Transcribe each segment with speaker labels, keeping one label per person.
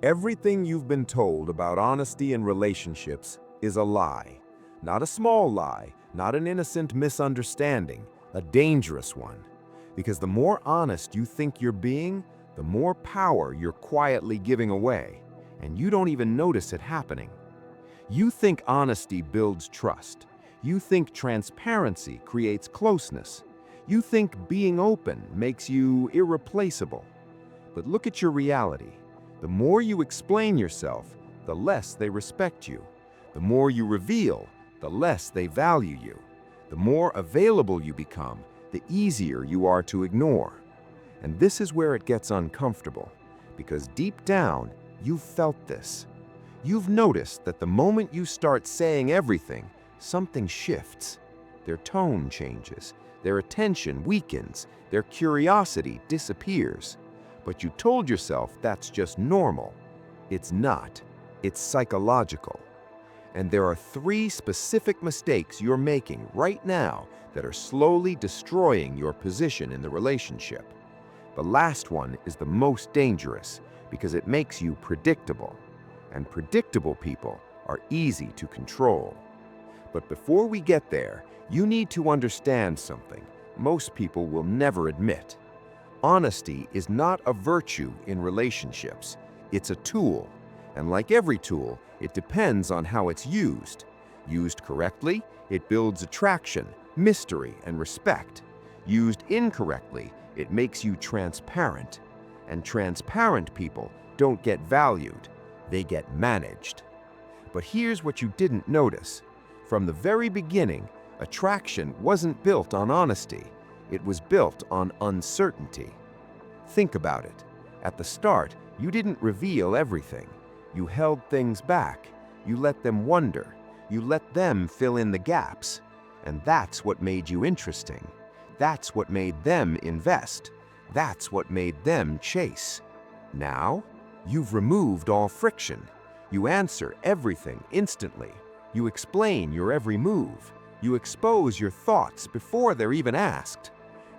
Speaker 1: Everything you've been told about honesty in relationships is a lie. Not a small lie, not an innocent misunderstanding, a dangerous one. Because the more honest you think you're being, the more power you're quietly giving away, and you don't even notice it happening. You think honesty builds trust. You think transparency creates closeness. You think being open makes you irreplaceable. But look at your reality. The more you explain yourself, the less they respect you. The more you reveal, the less they value you. The more available you become, the easier you are to ignore. And this is where it gets uncomfortable, because deep down, you've felt this. You've noticed that the moment you start saying everything, something shifts. Their tone changes, their attention weakens, their curiosity disappears. But you told yourself that's just normal. It's not. It's psychological. And there are 3 specific mistakes you're making right now that are slowly destroying your position in the relationship. The last one is the most dangerous because it makes you predictable. And predictable people are easy to control. But before we get there, you need to understand something most people will never admit. Honesty is not a virtue in relationships. It's a tool. And like every tool, it depends on how it's used. Used correctly, it builds attraction, mystery, and respect. Used incorrectly, it makes you transparent. And transparent people don't get valued. They get managed. But here's what you didn't notice. From the very beginning, attraction wasn't built on honesty. It was built on uncertainty. Think about it. At the start, you didn't reveal everything. You held things back. You let them wonder. You let them fill in the gaps. And that's what made you interesting. That's what made them invest. That's what made them chase. Now, you've removed all friction. You answer everything instantly. You explain your every move. You expose your thoughts before they're even asked.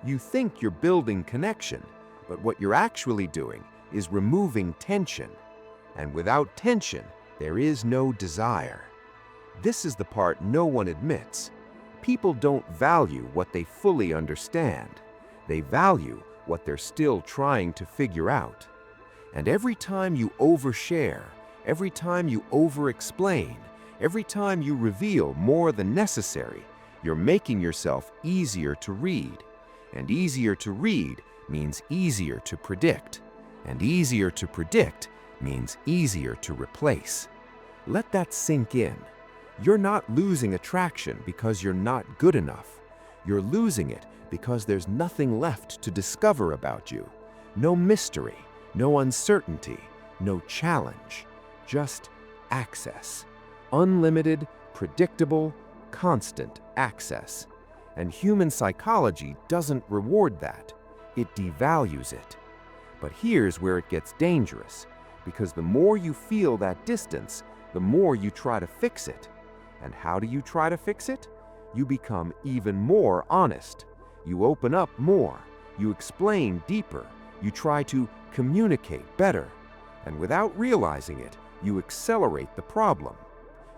Speaker 1: You think you're building connection, but what you're actually doing is removing tension. And without tension, there is no desire. This is the part no one admits. People don't value what they fully understand. They value what they're still trying to figure out. And every time you overshare, every time you over-explain, every time you reveal more than necessary, you're making yourself easier to read. And easier to read means easier to predict. And easier to predict means easier to replace. Let that sink in. You're not losing attraction because you're not good enough. You're losing it because there's nothing left to discover about you. No mystery, no uncertainty, no challenge. Just access. Unlimited, predictable, constant access. And human psychology doesn't reward that. It devalues it. But here's where it gets dangerous, because the more you feel that distance, the more you try to fix it. And how do you try to fix it? You become even more honest. You open up more. You explain deeper. You try to communicate better. And without realizing it, you accelerate the problem.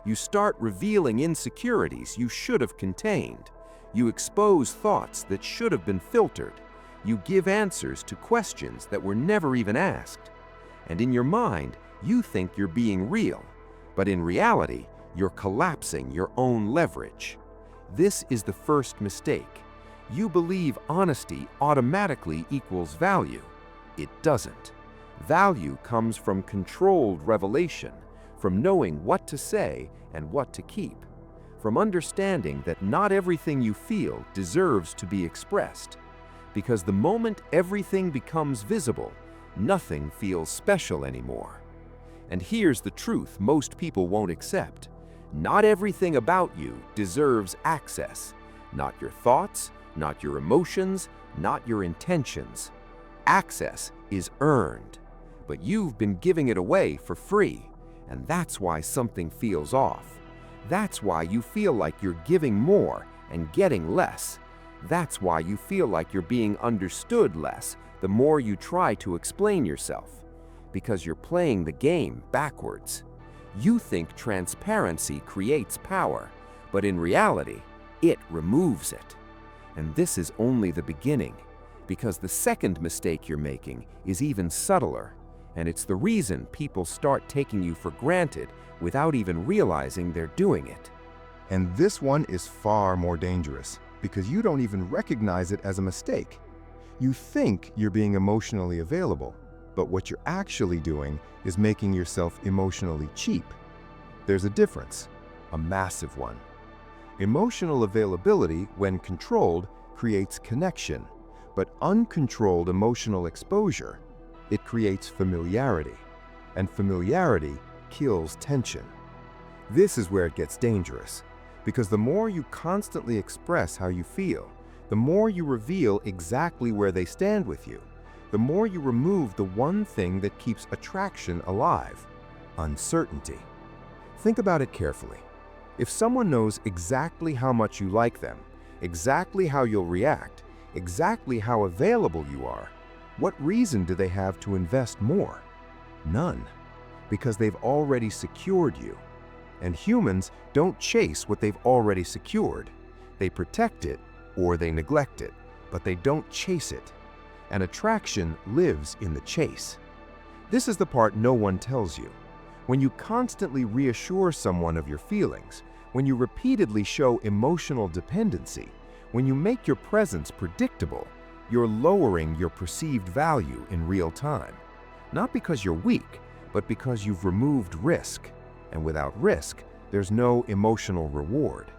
Speaker 1: You start revealing insecurities you should have contained. You expose thoughts that should have been filtered. You give answers to questions that were never even asked. And in your mind, you think you're being real. But in reality, you're collapsing your own leverage. This is the first mistake. You believe honesty automatically equals value. It doesn't. Value comes from controlled revelation, from knowing what to say and what to keep, from understanding that not everything you feel deserves to be expressed. Because the moment everything becomes visible, nothing feels special anymore. And here's the truth most people won't accept. Not everything about you deserves access. Not your thoughts, not your emotions, not your intentions. Access is earned, but you've been giving it away for free, and that's why something feels off. That's why you feel like you're giving more and getting less. That's why you feel like you're being understood less the more you try to explain yourself.
Speaker 2: because you're playing the game backwards. You think transparency creates power, but in reality, it removes it. And this is only the beginning, because the second mistake you're making is even subtler, and it's the reason people start taking you for granted without even realizing they're doing it.
Speaker 1: And this one is far more dangerous, because you don't even recognize it as a mistake. You think you're being emotionally available, but what you're actually doing is making yourself emotionally cheap. There's a difference, a massive one. Emotional availability, when controlled, creates connection, but uncontrolled emotional exposure, it creates familiarity, and familiarity kills tension. This is where it gets dangerous, because the more you constantly express how you feel, the more you reveal exactly where they stand with you, the more you remove the one thing that keeps attraction alive: uncertainty. Think about it carefully. If someone knows exactly how much you like them, exactly how you'll react, exactly how available you are, what reason do they have to invest more? None, because they've already secured you. And humans don't chase what they've already secured. They protect it or they neglect it, but they don't chase it. And attraction lives in the chase. This is the part no one tells you. When you constantly reassure someone of your feelings, when you repeatedly show emotional dependency, when you make your presence predictable, you're lowering your perceived value in real time. Not because you're weak, but because you've removed risk. And without risk, there's no emotional reward.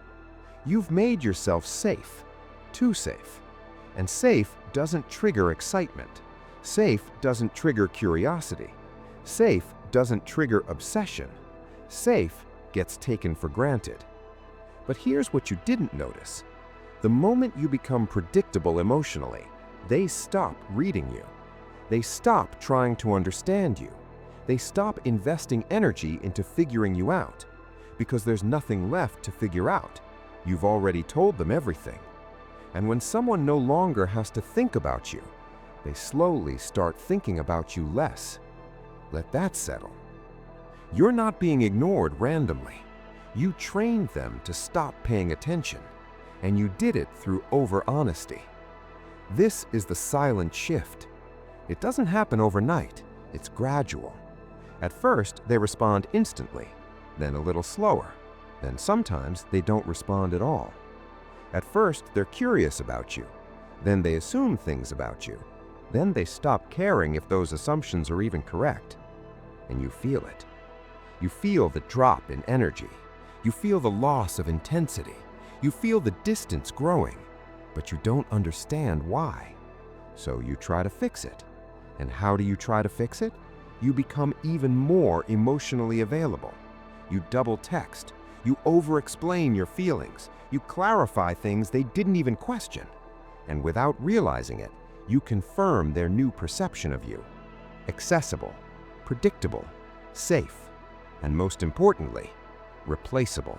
Speaker 1: You've made yourself safe, too safe. And safe doesn't trigger excitement. Safe doesn't trigger curiosity. Safe doesn't trigger obsession. Safe gets taken for granted. But here's what you didn't notice. The moment you become predictable emotionally, they stop reading you. They stop trying to understand you. They stop investing energy into figuring you out, because there's nothing left to figure out. You've already told them everything. And when someone no longer has to think about you, they slowly start thinking about you less. Let that settle. You're not being ignored randomly. You trained them to stop paying attention, and you did it through over-honesty. This is the silent shift. It doesn't happen overnight. It's gradual. At first, they respond instantly, then a little slower, then sometimes they don't respond at all. At first, they're curious about you, then they assume things about you, then they stop caring if those assumptions are even correct. And you feel it. You feel the drop in energy. You feel the loss of intensity. You feel the distance growing, but you don't understand why. So you try to fix it. And how do you try to fix it? You become even more emotionally available. You double text. You over-explain your feelings. You clarify things they didn't even question. And without realizing it, you confirm their new perception of you. Accessible, predictable, safe, and most importantly, replaceable.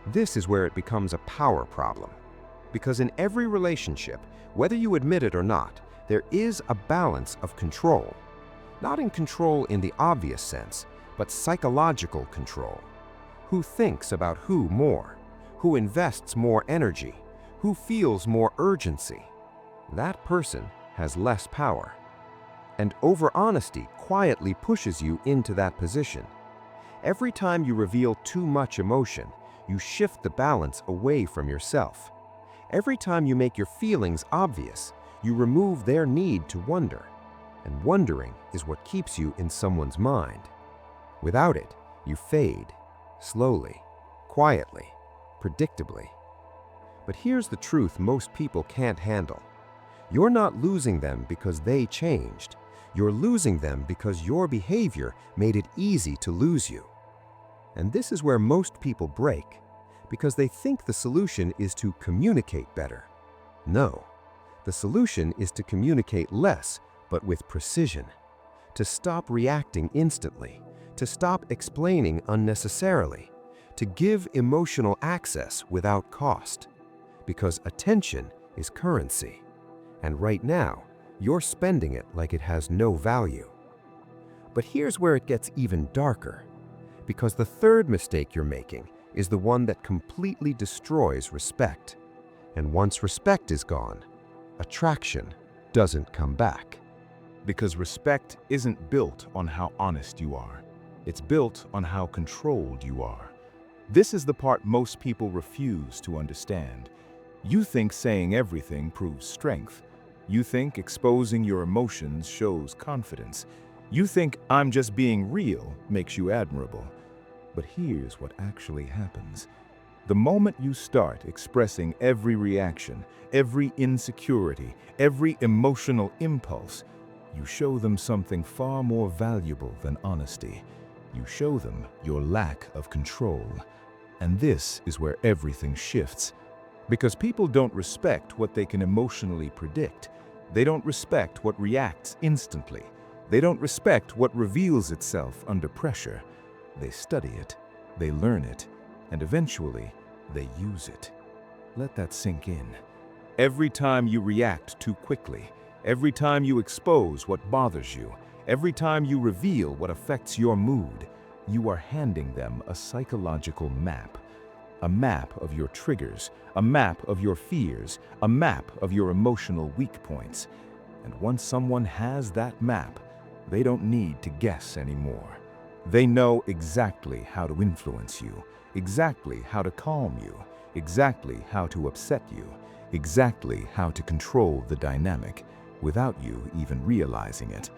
Speaker 1: This is where it becomes a power problem. Because in every relationship, whether you admit it or not, there is a balance of control. Not in control in the obvious sense, but psychological control. Who thinks about who more? Who invests more energy? Who feels more urgency? That person has less power. And over-honesty quietly pushes you into that position. Every time you reveal too much emotion, you shift the balance away from yourself. Every time you make your feelings obvious, you remove their need to wonder. And wondering is what keeps you in someone's mind. Without it, you fade, slowly, quietly, predictably. But here's the truth most people can't handle. You're not losing them because they changed. You're losing them because your behavior made it easy to lose you. And this is where most people break, because they think the solution is to communicate better. No, the solution is to communicate less, but with precision. To stop reacting instantly, to stop explaining unnecessarily, to give emotional access without cost. Because attention is currency. And right now, you're spending it like it has no value.
Speaker 2: But here's where it gets even darker. Because the third mistake you're making is the one that completely destroys respect. And once respect is gone, attraction doesn't come back.
Speaker 3: Because respect isn't built on how honest you are. It's built on how controlled you are. This is the part most people refuse to understand. You think saying everything proves strength. You think exposing your emotions shows confidence. You think I'm just being real makes you admirable. But here's what actually happens. The moment you start expressing every reaction, every insecurity, every emotional impulse, you show them something far more valuable than honesty. You show them your lack of control. And this is where everything shifts. Because people don't respect what they can emotionally predict. They don't respect what reacts instantly. They don't respect what reveals itself under pressure. They study it, they learn it, and eventually they use it. Let that sink in. Every time you react too quickly, every time you expose what bothers you, every time you reveal what affects your mood, you are handing them a psychological map. A map of your triggers, a map of your fears, a map of your emotional weak points. And once someone has that map, they don't need to guess anymore. They know exactly how to influence you, exactly how to calm you, exactly how to upset you, exactly how to control the dynamic without you even realizing it.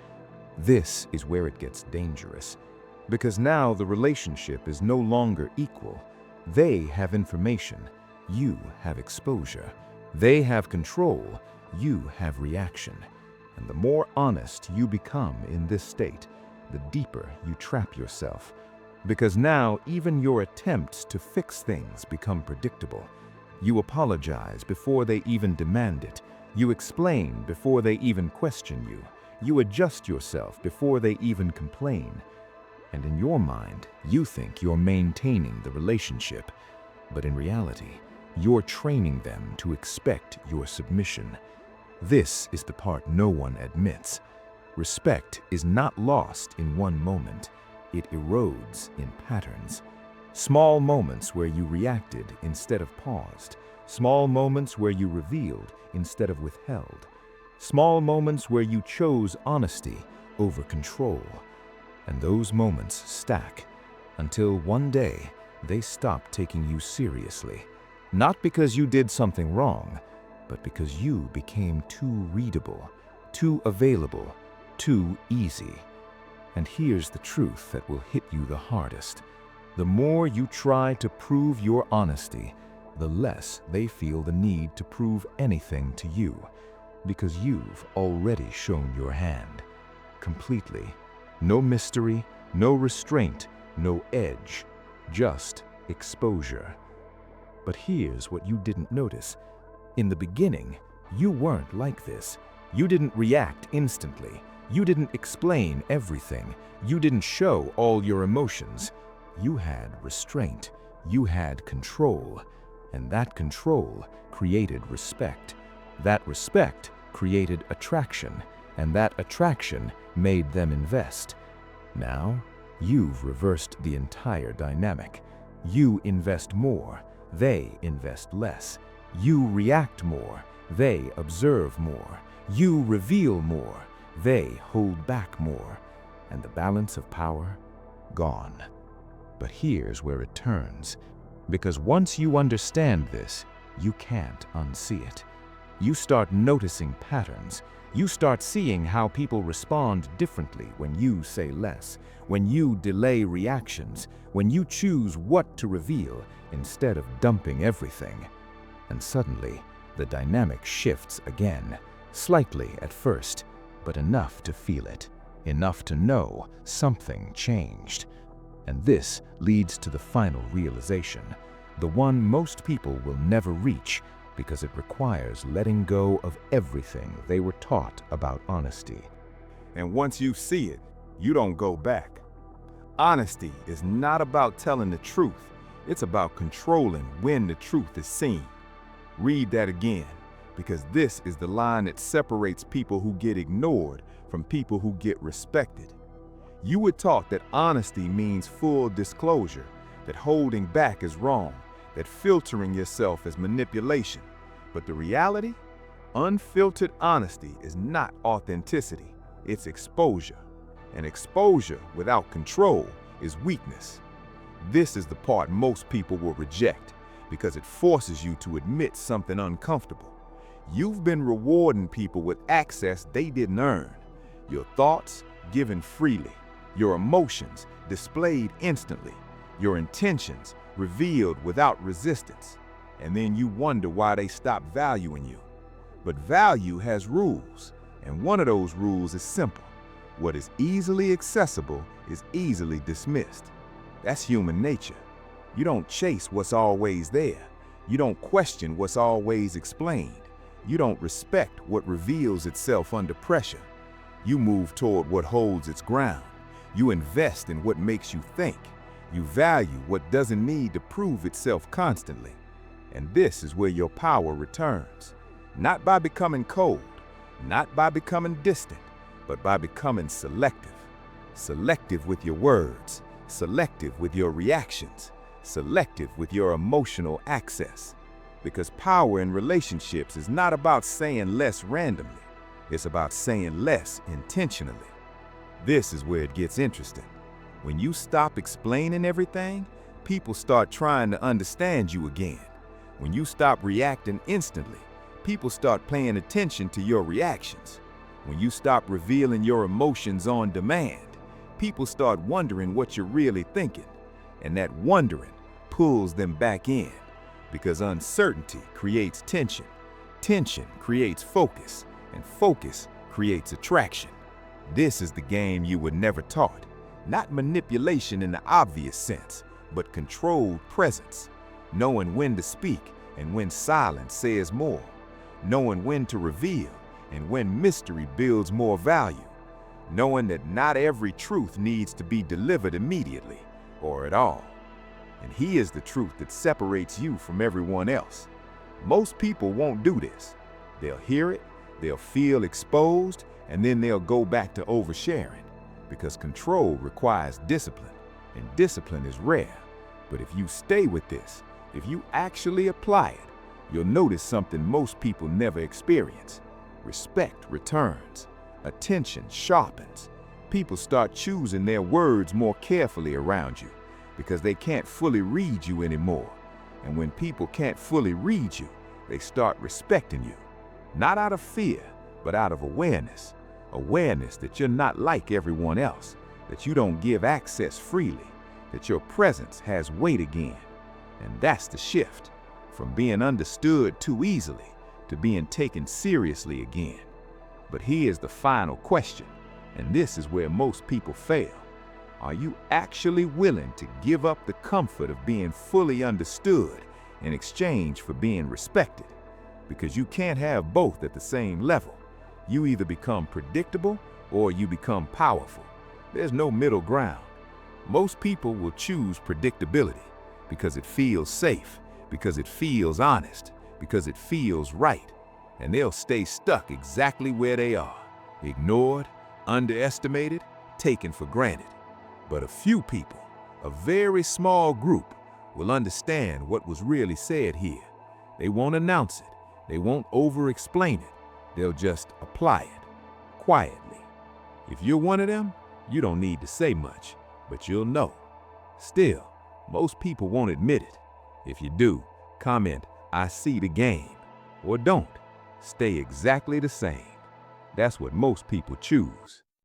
Speaker 3: This is where it gets dangerous, because now the relationship is no longer equal. They have information, you have exposure. They have control, you have reaction. And the more honest you become in this state, the deeper you trap yourself. Because now even your attempts to fix things become predictable. You apologize before they even demand it. You explain before they even question you. You adjust yourself before they even complain. And in your mind, you think you're maintaining the relationship. But in reality, you're training them to expect your submission. This is the part no one admits. Respect is not lost in one moment. It erodes in patterns. Small moments where you reacted instead of paused. Small moments where you revealed instead of withheld. Small moments where you chose honesty over control. And those moments stack until one day they stop taking you seriously. Not because you did something wrong, but because you became too readable, too available, too easy. And here's the truth that will hit you the hardest. The more you try to prove your honesty, the less they feel the need to prove anything to you, because you've already shown your hand. Completely. No mystery, no restraint, no edge, just exposure. But here's what you didn't notice. In the beginning, you weren't like this. You didn't react instantly. You didn't explain everything. You didn't show all your emotions. You had restraint. You had control. And that control created respect. That respect created attraction. And that attraction made them invest. Now, you've reversed the entire dynamic. You invest more. They invest less. You react more. They observe more. You reveal more. They hold back more. And the balance of power, gone. But here's where it turns. Because once you understand this, you can't unsee it. You start noticing patterns. You start seeing how people respond differently when you say less, when you delay reactions, when you choose what to reveal instead of dumping everything. And suddenly, the dynamic shifts again, slightly at first, but enough to feel it, enough to know something changed. And this leads to the final realization, the one most people will never reach, because it requires letting go of everything they were taught about honesty. And once you see it, you don't go back. Honesty is not about telling the truth. It's about controlling when the truth is seen. Read that again, because this is the line that separates people who get ignored from people who get respected. You were taught that honesty means full disclosure, that holding back is wrong, that filtering yourself is manipulation. But the reality? Unfiltered honesty is not authenticity, it's exposure. And exposure without control is weakness. This is the part most people will reject because it forces you to admit something uncomfortable. You've been rewarding people with access they didn't earn. Your thoughts given freely, your emotions displayed instantly, your intentions revealed without resistance. And then you wonder why they stop valuing you. But value has rules, and one of those rules is simple. What is easily accessible is easily dismissed. That's human nature. You don't chase what's always there. You don't question what's always explained. You don't respect what reveals itself under pressure. You move toward what holds its ground. You invest in what makes you think. You value what doesn't need to prove itself constantly. And this is where your power returns. Not by becoming cold, not by becoming distant, but by becoming selective. Selective with your words, selective with your reactions, selective with your emotional access. Because power in relationships is not about saying less randomly. It's about saying less intentionally. This is where it gets interesting. When you stop explaining everything, people start trying to understand you again. When you stop reacting instantly, people start paying attention to your reactions. When you stop revealing your emotions on demand, people start wondering what you're really thinking. And that wondering pulls them back in, because uncertainty creates tension. Tension creates focus, and focus creates attraction. This is the game you were never taught. Not manipulation in the obvious sense, but controlled presence. Knowing when to speak and when silence says more. Knowing when to reveal and when mystery builds more value. Knowing that not every truth needs to be delivered immediately or at all. And here's the truth that separates you from everyone else. Most people won't do this. They'll hear it, they'll feel exposed, and then they'll go back to oversharing. Because control requires discipline, and discipline is rare. But if you stay with this, if you actually apply it, you'll notice something most people never experience. Respect returns. Attention sharpens. People start choosing their words more carefully around you because they can't fully read you anymore. And when people can't fully read you, they start respecting you. Not out of fear, but out of awareness. Awareness that you're not like everyone else, that you don't give access freely, that your presence has weight again. And that's the shift, from being understood too easily to being taken seriously again. But here's the final question, and this is where most people fail. Are you actually willing to give up the comfort of being fully understood in exchange for being respected? Because you can't have both at the same level. You either become predictable or you become powerful. There's no middle ground. Most people will choose predictability because it feels safe, because it feels honest, because it feels right. And they'll stay stuck exactly where they are, ignored, underestimated, taken for granted. But a few people, a very small group, will understand what was really said here. They won't announce it. They won't over-explain it. They'll just apply it, quietly. If you're one of them, you don't need to say much, but you'll know. Still, most people won't admit it. If you do, comment, "I see the game," or don't. Stay exactly the same. That's what most people choose.